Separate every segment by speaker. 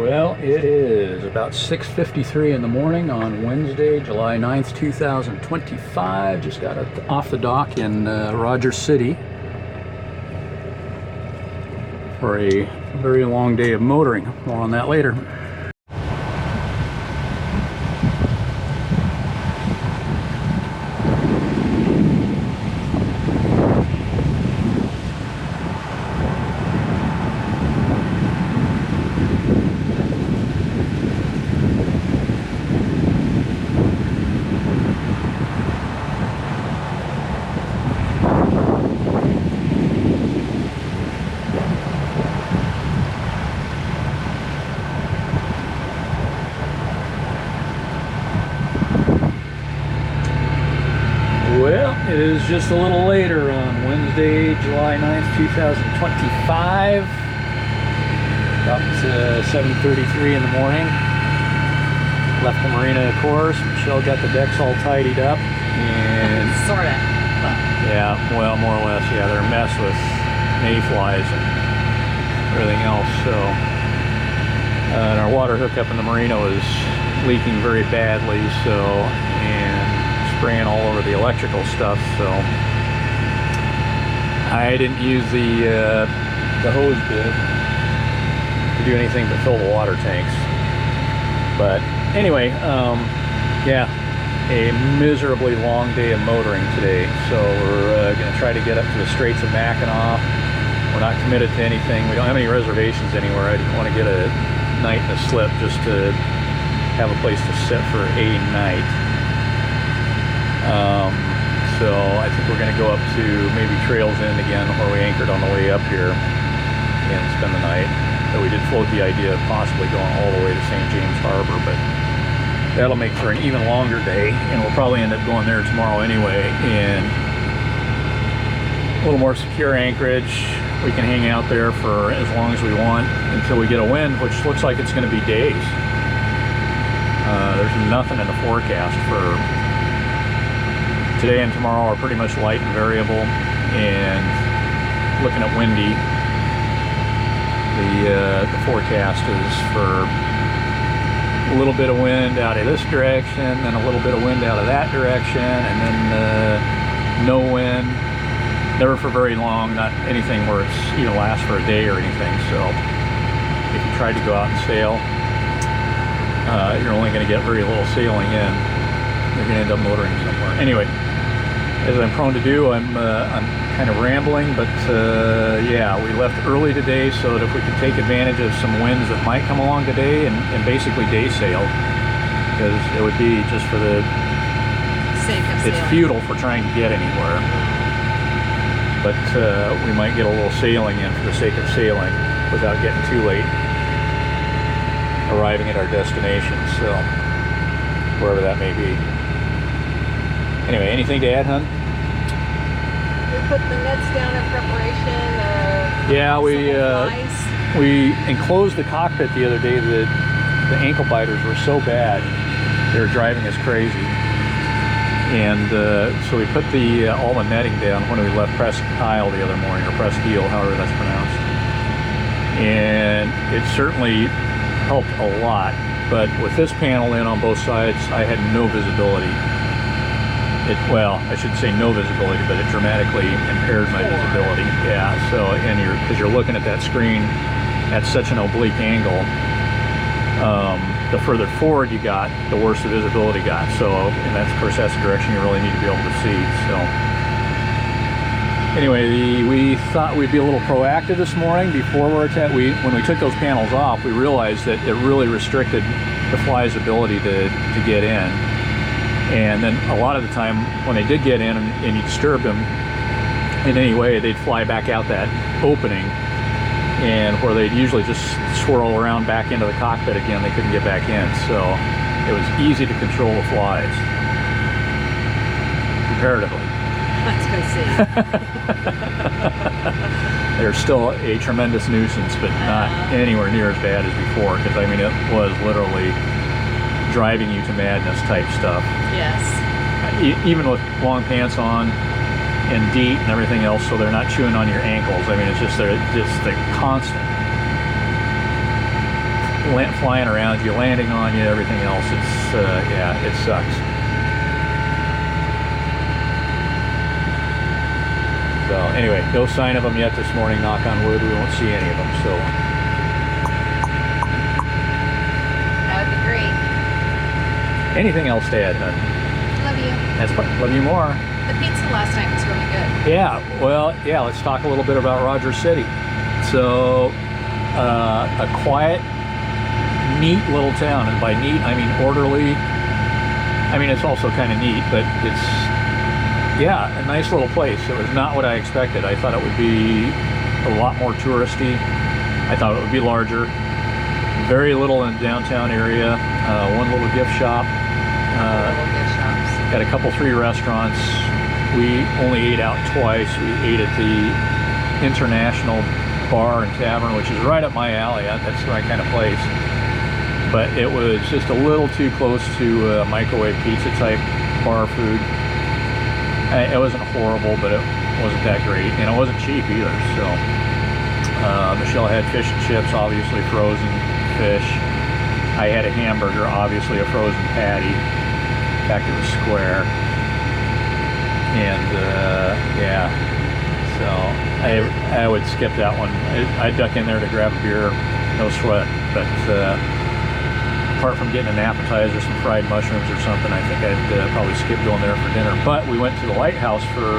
Speaker 1: Well, it is about 6:53 in the morning on Wednesday, July 9th, 2025. Just got off the dock in Rogers City for a very long day of motoring. More on that later. Well, it is just a little later on Wednesday, July 9th, 2025. About 7:33 in the morning. Left the marina, of course. Michelle got the decks all tidied up. And
Speaker 2: sort of.
Speaker 1: yeah, well, more or less, yeah. They're a mess with mayflies and everything else. So, and our water hookup in the marina was leaking very badly. So, and spraying all over the electrical stuff, so I didn't use the hose bit to do anything but fill the water tanks. But anyway, yeah, a miserably long day of motoring today. So we're going to try to get up to the Straits of Mackinac. We're not committed to anything. We don't have any reservations anywhere. I didn't want to get a night in a slip just to have a place to sit for a night. So I think we're going to go up to maybe Trails End again, where we anchored on the way up here and spend the night. Though we did float the idea of possibly going all the way to St. James Harbor, but that'll make for an even longer day, and we'll probably end up going there tomorrow anyway. And a little more secure anchorage. We can hang out there for as long as we want until we get a wind, which looks like it's going to be days. There's nothing in the forecast for today and tomorrow are pretty much light and variable, and looking at windy, the forecast is for a little bit of wind out of this direction, then a little bit of wind out of that direction, and then no wind, never for very long, not anything where it's even lasts for a day or anything. So if you tried to go out and sail, you're only going to get very little sailing in. You're going to end up motoring somewhere. Anyway, as I'm prone to do, I'm kind of rambling, but yeah, we left early today so that if we could take advantage of some winds that might come along today and basically day sail, because it would be just for the
Speaker 2: sake of
Speaker 1: it's
Speaker 2: sailing.
Speaker 1: futile for trying to get anywhere. But we might get a little sailing in for the sake of sailing without getting too late arriving at our destination, so wherever that may be. Anyway, anything to add, hon?
Speaker 2: We put the nets down in preparation.
Speaker 1: Yeah, we enclosed the cockpit the other day. The ankle biters were so bad, they were driving us crazy. And so we put all the netting down when we left Presque Isle the other morning, or Presque Isle, however that's pronounced. And it certainly helped a lot. But with this panel in on both sides, I had no visibility. Well, I should say no visibility, but it dramatically impaired my visibility. Yeah, so, and because you're looking at that screen at such an oblique angle, the further forward you got, the worse the visibility got. So, and that's, of course, that's the direction you really need to be able to see. So, anyway, we thought we'd be a little proactive this morning before when we took those panels off. We realized that it really restricted the fly's ability to get in. And then a lot of the time when they did get in and you disturbed them in any way, they'd fly back out that opening, and where they'd usually just swirl around back into the cockpit again, they couldn't get back in. So it was easy to control the flies, comparatively.
Speaker 2: Let's go see.
Speaker 1: They're still a tremendous nuisance, but not anywhere near as bad as before, because I mean it was literally driving you to madness type stuff.
Speaker 2: Yes.
Speaker 1: Even with long pants on and DEET and everything else, so they're not chewing on your ankles. I mean, it's just the constant flying around you, landing on you, everything else. It's yeah, it sucks. So anyway, no sign of them yet this morning. Knock on wood, we won't see any of them. So
Speaker 2: That would be great.
Speaker 1: anything else to add, hun?
Speaker 2: Love you.
Speaker 1: Love you more.
Speaker 2: The pizza last time was really good.
Speaker 1: Yeah, well, yeah, let's talk a little bit about Rogers City. So, a quiet, neat little town, and by neat, I mean orderly. I mean, it's also kind of neat, but it's, yeah, a nice little place. It was not what I expected. I thought it would be a lot more touristy. I thought it would be larger. Very little in the downtown area. One little gift shop.
Speaker 2: Little gift shops.
Speaker 1: Got a couple, 3 restaurants. We only ate out twice. We ate at the International Bar and Tavern, which is right up my alley. That's my kind of place. But it was just a little too close to microwave pizza type bar food. It wasn't horrible, but it wasn't that great, and it wasn't cheap either. So Michelle had fish and chips, obviously frozen fish. I had a hamburger, obviously a frozen patty. In fact, it was square. And yeah, so I would skip that one. I'd duck in there to grab a beer, no sweat. But apart from getting an appetizer, some fried mushrooms or something, I think I'd probably skip going there for dinner. But we went to the lighthouse for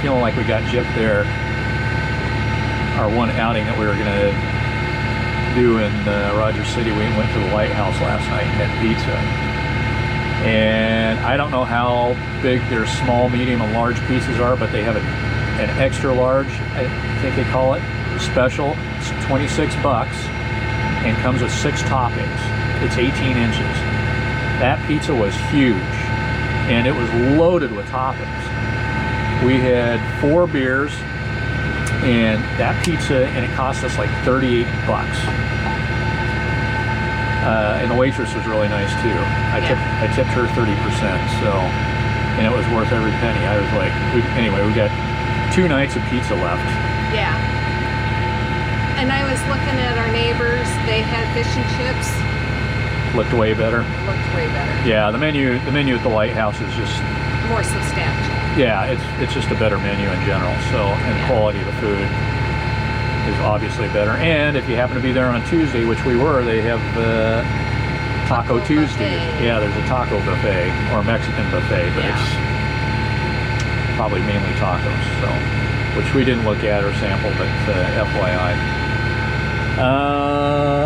Speaker 1: feeling like we got gypped there. Our one outing that we were going to do in Rogers City, we went to the lighthouse last night and had pizza. And I don't know how big their small, medium, and large pieces are, but they have an extra large, I think they call it, special. It's 26 bucks and comes with 6 toppings. It's 18 inches. That pizza was huge, and it was loaded with toppings. We had 4 beers, and that pizza, and it cost us like 38 bucks. And the waitress was really nice too. I tipped her 30%, so, and it was worth every penny. I was like, anyway, we got 2 nights of pizza left.
Speaker 2: Yeah. And I was looking at our neighbors. They had fish and chips.
Speaker 1: Looked way better.
Speaker 2: Looked way better.
Speaker 1: Yeah, the menu at the lighthouse is just
Speaker 2: More substantial.
Speaker 1: yeah, it's just a better menu in general. So, and the quality of the food is obviously better. And if you happen to be there on Tuesday, which we were, they have Taco Tuesday.
Speaker 2: Buffet.
Speaker 1: Yeah, there's a taco buffet or a Mexican buffet, but it's probably mainly tacos. So, which we didn't look at or sample, but FYI.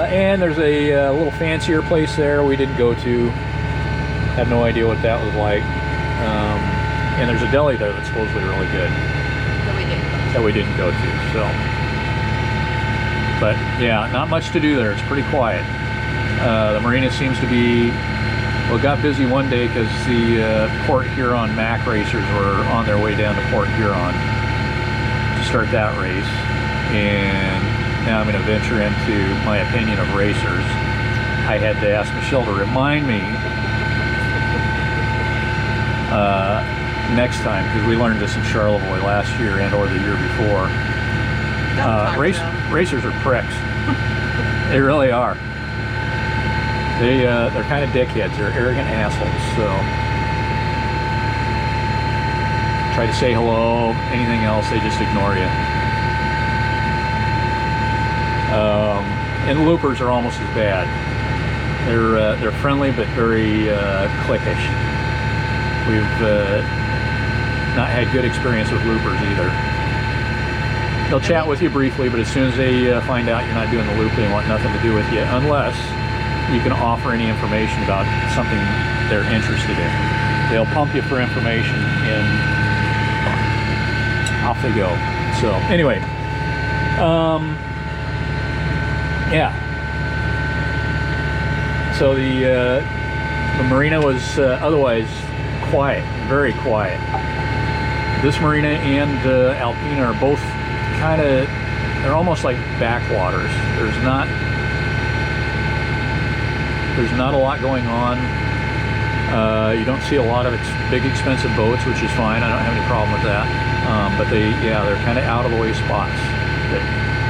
Speaker 1: And there's a little fancier place there we didn't go to. Have no idea what that was like. And there's a deli there that's supposedly really good that we didn't go to. So, but yeah, not much to do there. It's pretty quiet. The marina seems to be, well, it got busy one day because the Port Huron Mac racers were on their way down to Port Huron to start that race. And now I'm going to venture into my opinion of racers. I had to ask Michelle to remind me next time, because we learned this in Charlevoix last year and or the year before. Racers are pricks. They really are. They're kind of dickheads. They're arrogant assholes. So try to say hello, anything else, they just ignore you. And loopers are almost as bad. They're friendly but very cliquish. We've not had good experience with loopers either. They'll chat with you briefly, but as soon as they find out you're not doing the loop, they want nothing to do with you, unless you can offer any information about something they're interested in. They'll pump you for information and off they go. So anyway, yeah. So the marina was otherwise quiet, very quiet. This marina and Alpena are both kind of, they're almost like backwaters. There's not a lot going on. You don't see a lot of big expensive boats, which is fine. I don't have any problem with that. But they're kind of out of the way spots that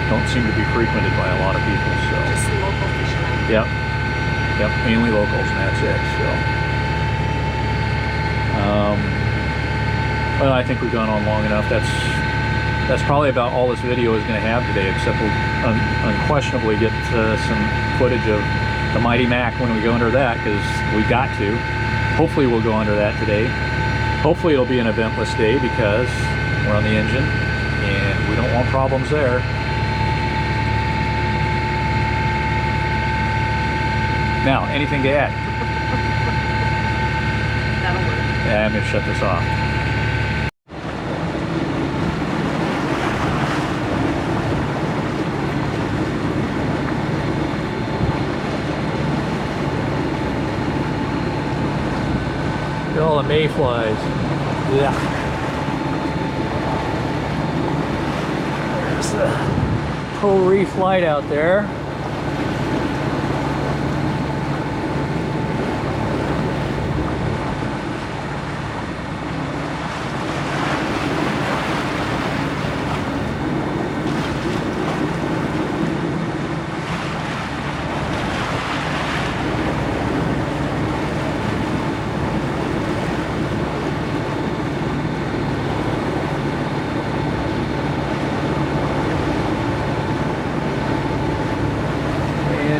Speaker 1: don't seem to be frequented by a lot of people. So
Speaker 2: just local fishermen.
Speaker 1: Yep. Yep, mainly locals, and that's it. So, well, I think we've gone on long enough. That's probably about all this video is going to have today, except we'll unquestionably get some footage of the Mighty Mac when we go under that, because we got to. Hopefully we'll go under that today. Hopefully it'll be an eventless day because we're on the engine and we don't want problems there. Now, anything to add?
Speaker 2: That'll work.
Speaker 1: Yeah, I'm going to shut this off. Look at all the mayflies. Yeah. There's the Coral Reef light out there.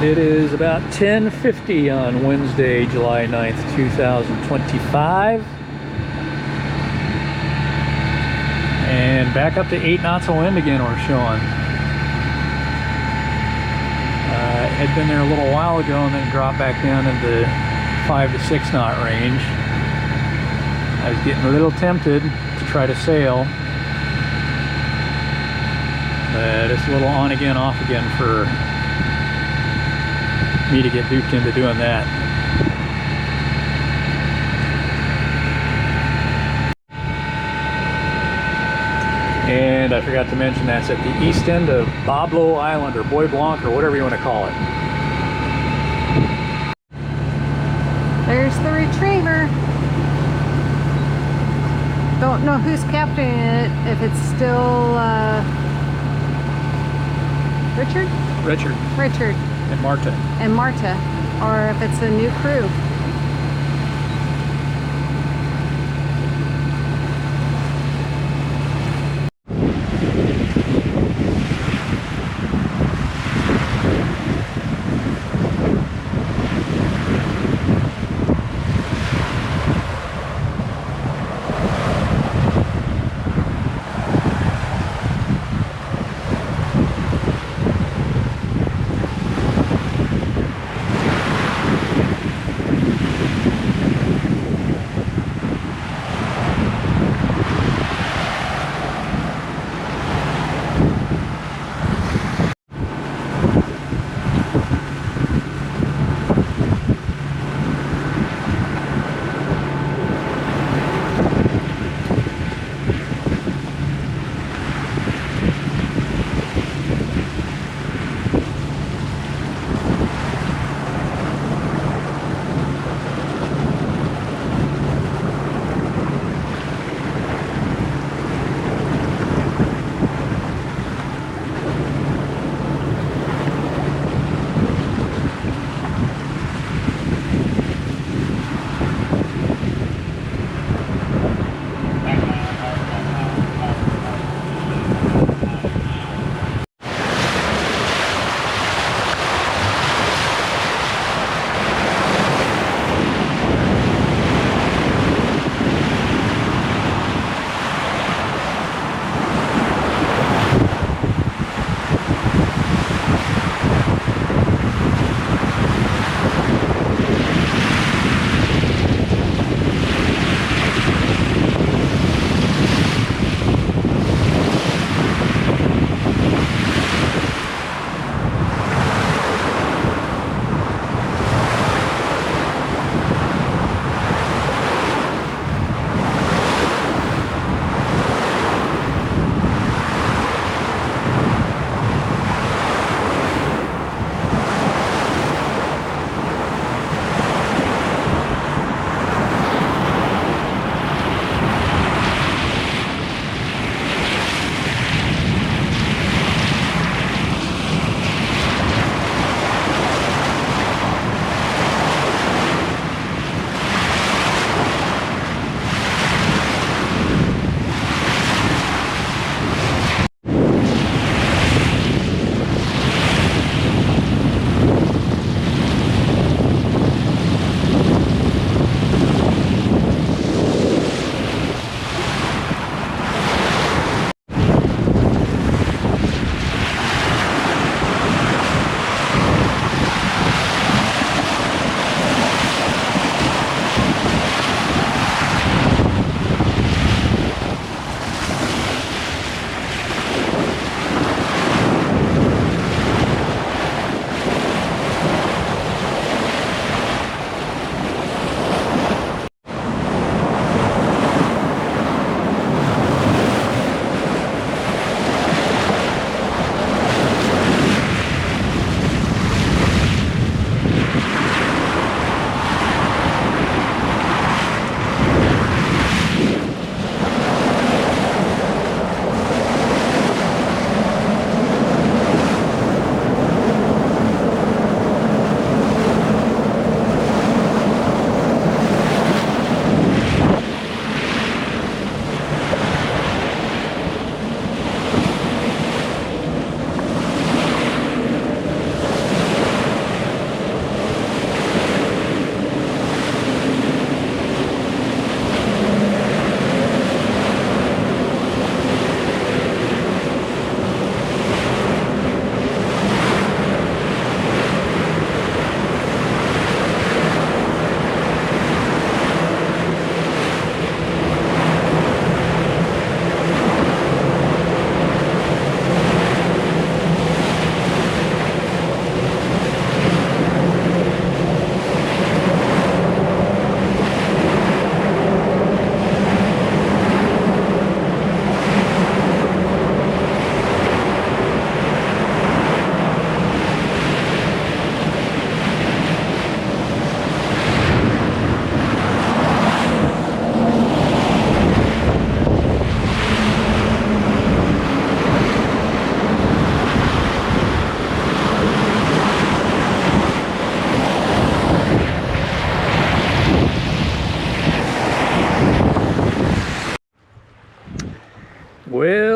Speaker 1: It is about 10:50 on Wednesday, July 9th, 2025. And back up to 8 knots of wind again we're showing. Had been there a little while ago and then dropped back down into 5 to 6 knot range. I was getting a little tempted to try to sail. But it's a little on again, off again for me to get duped into doing that. And I forgot to mention that's at the east end of Bablo Island, or Bois Blanc, or whatever you want to call it.
Speaker 2: There's the retriever. Don't know who's captaining it, if it's still Richard? Richard.
Speaker 1: And Marta.
Speaker 2: And Marta, or if it's a new crew.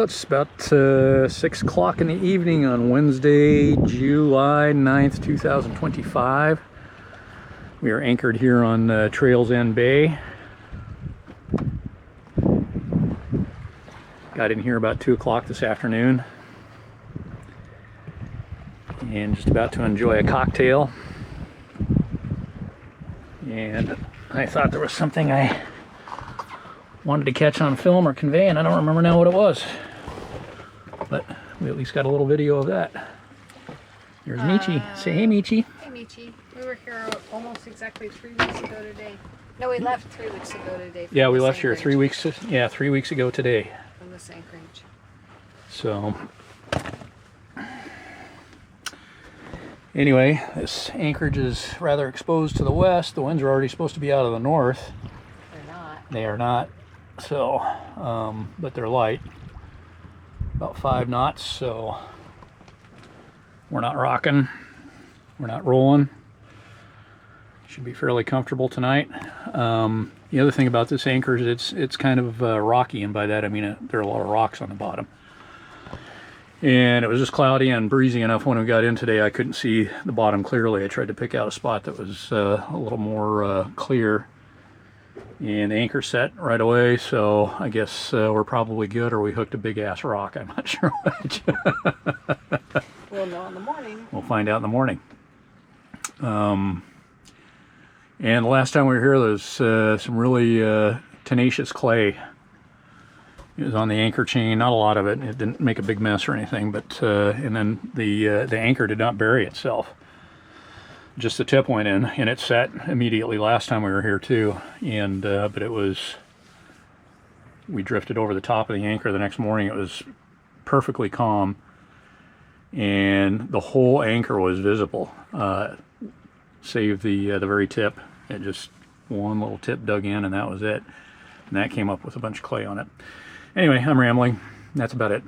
Speaker 1: Well, it's about 6 o'clock in the evening on Wednesday, July 9th, 2025. We are anchored here on Trails End Bay. Got in here about 2 o'clock this afternoon. And just about to enjoy a cocktail. And I thought there was something I wanted to catch on film or convey, and I don't remember now what it was. But we at least got a little video of that. There's Michi. Say hey, Michi.
Speaker 2: Hey, Michi. We were here almost exactly 3 weeks ago today. No, we left 3 weeks ago today.
Speaker 1: Yeah, we left here 3 weeks. Yeah, 3 weeks ago today.
Speaker 2: From this anchorage.
Speaker 1: So, anyway, this anchorage is rather exposed to the west. The winds are already supposed to be out of the north.
Speaker 2: They're not.
Speaker 1: They are not. So, but they're light. About 5 knots, so we're not rocking. We're not rolling. Should be fairly comfortable tonight. The other thing about this anchor is it's kind of rocky, and by that I mean there are a lot of rocks on the bottom. And it was just cloudy and breezy enough when we got in today. I couldn't see the bottom clearly. I tried to pick out a spot that was a little more clear. And the anchor set right away, so I guess we're probably good, or we hooked a big ass rock. I'm not sure which.
Speaker 2: We'll know in the morning.
Speaker 1: We'll find out in the morning. And the last time we were here, there was some really tenacious clay. It was on the anchor chain, not a lot of it. It didn't make a big mess or anything, but and then the anchor did not bury itself. Just the tip went in, and it set immediately last time we were here too. And but it was, we drifted over the top of the anchor the next morning. It was perfectly calm, and the whole anchor was visible, save the very tip. It just one little tip dug in, and that was it. And that came up with a bunch of clay on it. Anyway, I'm rambling. That's about it.